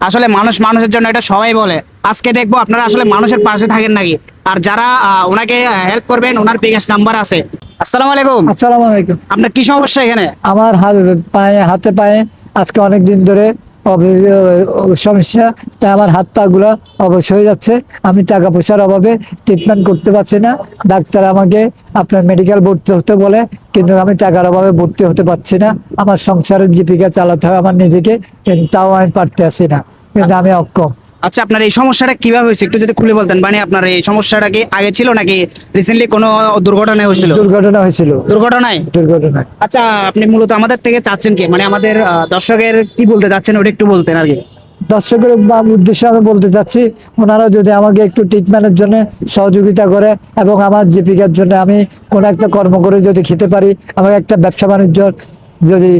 আসলে মানুষ মানুষের জন্য, এটা সবাই বলে। আজকে দেখবো আপনারা আসলে মানুষের পাশে থাকেন নাকি। আর যারা ওনাকে হেল্প করবেন, ওনার বিকাশ নাম্বার আছে। আসসালামু আলাইকুম। আসসালামু আলাইকুম। আপনার কি সমস্যা এখানে? আমার হাতে পায়ে আজকে অনেক দিন ধরে সমস্যা, তাই আমার হাত পা গুলো অবশ হয়ে যাচ্ছে। আমি টাকা পয়সার অভাবে ট্রিটমেন্ট করতে পারছি না। ডাক্তার আমাকে আপনার মেডিকেল ভর্তি হতে বলে, কিন্তু আমি টাকার অভাবে ভর্তি হতে পারছি না। আমার সংসারের জীবিকা চালাতে হয় আমার নিজেকে, কিন্তু তাও আমি পারতে আসি না, কিন্তু আমি অক্ষম। আচ্ছা, আপনার এই সমস্যাটা কিভাবে হয়েছে একটু যদি খুলে বলতেন। মানে আপনার এই সমস্যাটা কি আগে ছিল নাকি রিসেন্টলি কোনো দুর্ঘটনা হয়েছিল? দুর্ঘটনা হয়েছিল। দুর্ঘটনায়? দুর্ঘটনায়। আচ্ছা, আপনি মূলত আমাদের থেকে চাচ্ছেন কি, মানে আমাদের দর্শকের কি বলতে চাচ্ছেন ওটা একটু বলতেন আর কি। দর্শকের উদ্দেশ্যে আমি বলতে চাচ্ছি, ওনারা যদি আমাকে একটু ট্রিটমেন্টের জন্য সহযোগিতা করে এবং আমার জীবিকার জন্য আমি কোনো একটা কর্ম করে যদি খেতে পারি, আমার একটা ব্যবসা বাণিজ্য যদি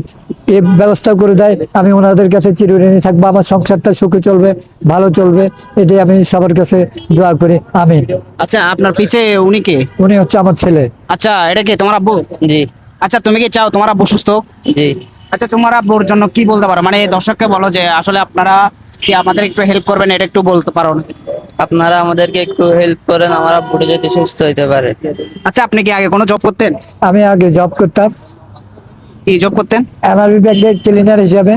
এ ব্যবস্থা করে দেয়, আমি ওনাদের কাছে চিরঋণী থাকবো। আমার সংসারটা সুখে চলবে, ভালো চলবে, এটাই আমি সবার কাছে দোয়া করি। আমি আচ্ছা, আপনার পিছে উনি কে? উনি হচ্ছে আমার ছেলে। আচ্ছা, এটা কি তোমার আব্বু? জি আচ্ছা, তুমি কি চাও তোমার আব্বু সুস্থ হোক? জি। আচ্ছা, তোমার আব্বুর জন্য কি বলতে পারো, মানে দর্শককে বলো যে আসলে আপনারা কি আমাদের একটু হেল্প করবেন, এটা একটু বলতে পারো না? আপনারা আমাদেরকে একটু হেল্প করেন, আমার আব্বুটা যদি সুস্থ হইতে পারে। আচ্ছা, আপনি কি আগে কোনো জব করতেন? আমি আগে জব করতাম কি জব করতেন? এনআরবি ব্যাংকে ক্লিনার হিসাবে।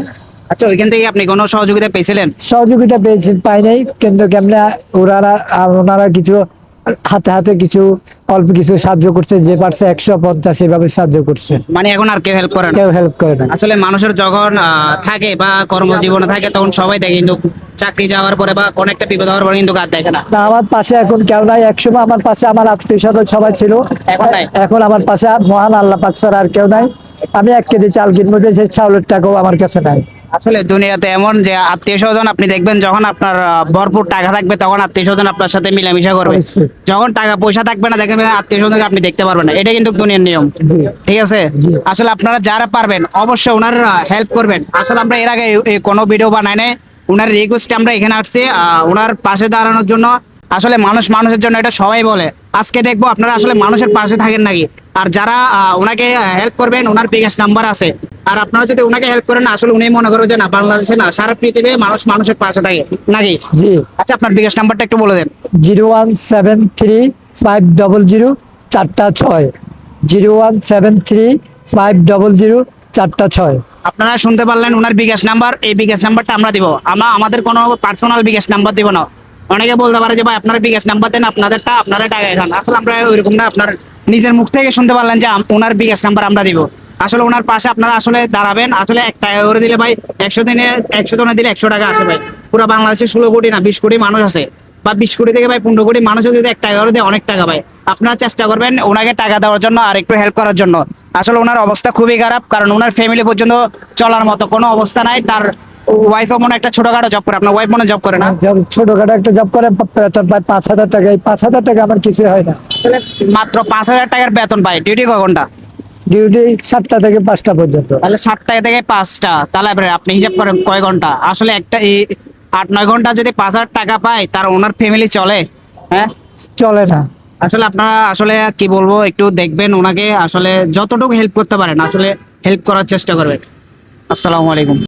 আচ্ছা, ওইখান থেকে আপনি কোনো সহযোগিতা পেয়েছিলেন? সহযোগিতা পেয়েছি, পাই নাই, কিন্তু কেমনে ওনারা কিছু হাতে হাতে কিছু অল্প কিছু সাহায্য করছে, যে পারছে 150 এভাবে সাহায্য করছে। মানে এখন আর কেউ হেল্প করে না? কেউ হেল্প করে না। আসলে মানুষের যখন থাকে বা কর্মজীবনে থাকে তখন সবাই দেখে, কিন্তু চাকরি যাওয়ার পরে বা কোনো একটা বিপদ হওয়ার পরে কিন্তু আর দেখে না। না, আমার পাশে এখন কেউ নাই। একসময় আমার পাশে আমার আত্মীয় স্বজন সবাই ছিল, এখন নাই? এখন আমার পাশে মহান আল্লাহ পাক ছাড়া আর কেউ নাই। আমি 1 কেজি চাল কিনবো, যে সেই চাউলের টাকাও আমার কাছে নাই। আসলে দুনিয়াতে এমন যে আত্মীয় স্বজন আপনি দেখবেন যখন আপনার ভরপুর টাকা থাকবে তখন আত্মীয় স্বজন আপনার সাথে মিলামিশা করবে। অবশ্যই। যখন টাকা পয়সা থাকবে না দেখবেন আত্মীয় স্বজনকে আপনি দেখতে পারবেন না। এটা কিন্তু দুনিয়ার নিয়ম, ঠিক আছে? আসলে আপনারা যারা পারবেন অবশ্যই ওনার হেল্প করবেন। আসলে আমরা এর আগে কোনো ভিডিও বানাই নাই, ওনার রিকোয়েস্টে আমরা এখানে আসছি ওনার পাশে দাঁড়ানোর জন্য। আসলে মানুষ মানুষের জন্য, এটা সবাই বলে। আজকে দেখবো আপনারা আসলে মানুষের পাশে থাকেন নাকি। আর যারা ওনাকে হেল্প করবেন, ওনার বিকাশ নাম্বার আছে। আর আপনারা যদি ওনাকে হেল্প করেন, আসলে উনি মনে করো যে না, বাংলাদেশে না সারা পৃথিবী মানুষ মানুষের পাশে থাকে নাকি। জি। আচ্ছা, আপনার বিকাশ নাম্বারটা একটু বলে দেন। 0173500 0173500 আপনারা শুনতে পারলেন ওনার বিকাশ নাম্বার। এই বিকাশ নাম্বারটা আমরা দিব, আমরা আমাদের কোনো পার্সোনাল বিকাশ নাম্বার দিব না। অনেকে বলতে পারে যে ভাই আপনার বিকাশ নাম্বার দেন, আপনাদেরটা আপনারা টাকা খান। আসলে আমরা ওইরকম না। আপনার নিজের মুখ থেকে শুনতে পারলেন যে ওনার বিকাশ নাম্বার আমরা দিব। আসলে ওনার পাশে আপনারা আসলে দাঁড়াবেন। আসলে 1 টাকা করে দিলে ভাই 100 জনে দিলে 100 টাকা আসে ভাই। পুরো বাংলাদেশে 16 কোটি না 20 কোটি মানুষ আছে, বা 20 কোটি থেকে ভাই 15 কোটি মানুষও যদি 1 টাকা করে দেয় অনেক টাকা ভাই। আপনারা চেষ্টা করবেন ওনাকে টাকা দেওয়ার জন্য আর একটু হেল্প করার জন্য। আসলে ওনার অবস্থা খুবই খারাপ, কারণ ওনার ফ্যামিলি পর্যন্ত চলার মতো কোনো অবস্থা নাই। তার ওয়াইফও মনে একটা ছোটখাটো জব করে। আপনার ওয়াইফ মনে জব করে না? ছোটখাটো একটা জব করে, বেতন পায় 5000 টাকা। এই 5000 টাকা আমার কিছু হয় না। আসলে মাত্র 5000 টাকার বেতন পায়। ডিউটি কয় ঘন্টা? ডিউটি 7টা থেকে 5টা পর্যন্ত। তাহলে 7টা থেকে 5টা, তাহলে আপনি হিসাব করেন কয় ঘন্টা। আসলে একটা এই 8-9 ঘন্টা যদি 5000 টাকা পায়, তার ওনার ফ্যামিলি চলে? হ্যাঁ, চলে না। আসলে আপনারা আসলে কি বলবো, একটু দেখবেন ওনাকে, আসলে যতটুকু হেল্প করতে পারেন আসলে হেল্প করার চেষ্টা করবেন। আসসালামু আলাইকুম।